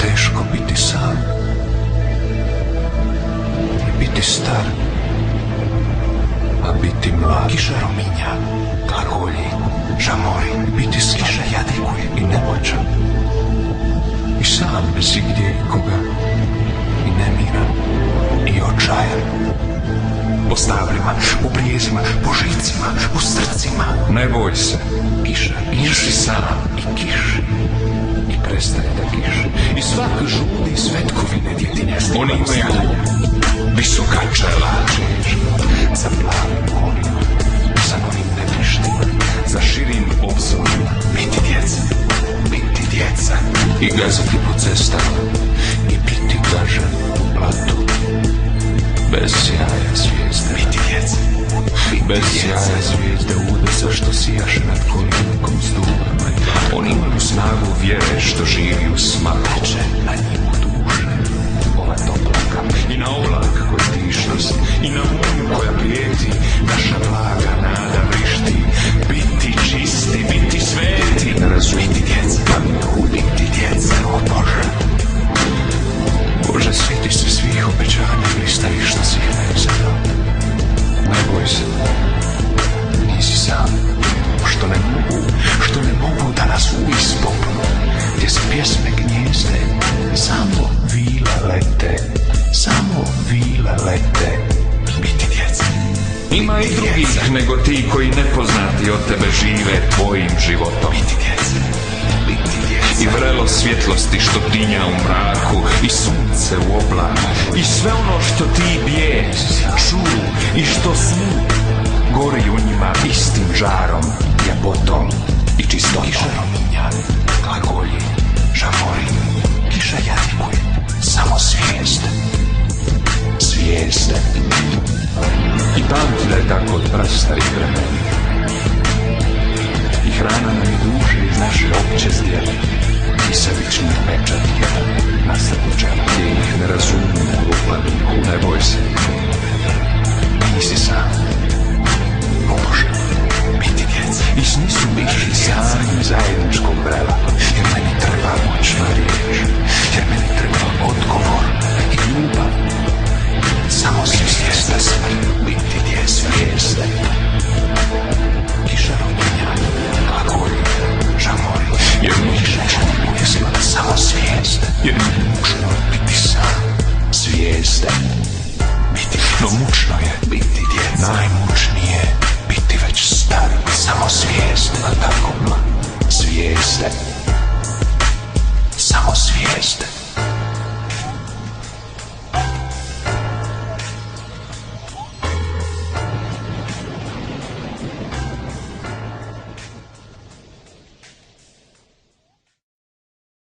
teško biti sam i biti star, a biti mlad. Kiša rominja, glagolji, žamori, Biti slab kiša jadikuje i nemoćan, i sam bez igdje ikoga, i nemiran, i očajan. po stablima, po brijezima, po žicima, po strcima. Ne boj se, Kiša, nisi sam, i kiši, i prestane da kiši. i svak žudi svetkovine djetinjasti. Oni imaju visoka čela, za plavim kolima, za novim nebrištima, za širim obzorima, biti djeca, i gazati po cestama, i biti gažan u blatu, bez sjaja zvijezde, biti djeca, bez sjaja zvijezde udesa što sijaše nad kolinkom s dugama i blatom. Oni imaju snagu vjere što živi u smaku, teče na njimu duše. ova toplaka, i na oblak koji tišnost, i na munju koja prijeti, naša blaga nada vrišti, biti čisti, biti sveti, Biti djeca, biti djeca, o Bože. Bože, sjeti se svih obećanja i staviš na svih meni zadao. Ne boj se, Nisi sam, što ne mogu da nas uispopnu, gdje se pjesme gnjezde, samo vile lete, biti djeca. ima i drugih nego ti koji nepoznati od tebe žive tvojim životom. Biti djeca, I vrelo svjetlosti što tinja u mraku, i sunce u oblaku, i sve ono što ti biješ, čuju i što snu, gori u njima istim žarom, ljepotom i čistotom. kiša rominja, glagolji, žamori, kiša jadikuje, samo zvijezde. I pamti da je tako od prastarih vremena. I hrana nam je duše iz naše opće zdjele, i sebični pečat jedan na srcu čela, gdje ih ne razumiju u planiku. Ne boj se, Nisi sam, o Bože, biti djeca. i sni su biši sami zajedničkog vrela, Jer meni treba moćna riječ, jer meni treba odgovor i ljubav. Samo svijezda smrt, biti zvijezde. Kiša rominja, glagolji, žamori, jer kiša jadikuje samo zvijezde. jer je mučno biti sam. Zvijezde, biti No djeca. mučno je Biti djeca. Najmučnije biti već star, samo zvijezde, a tako zvijezde.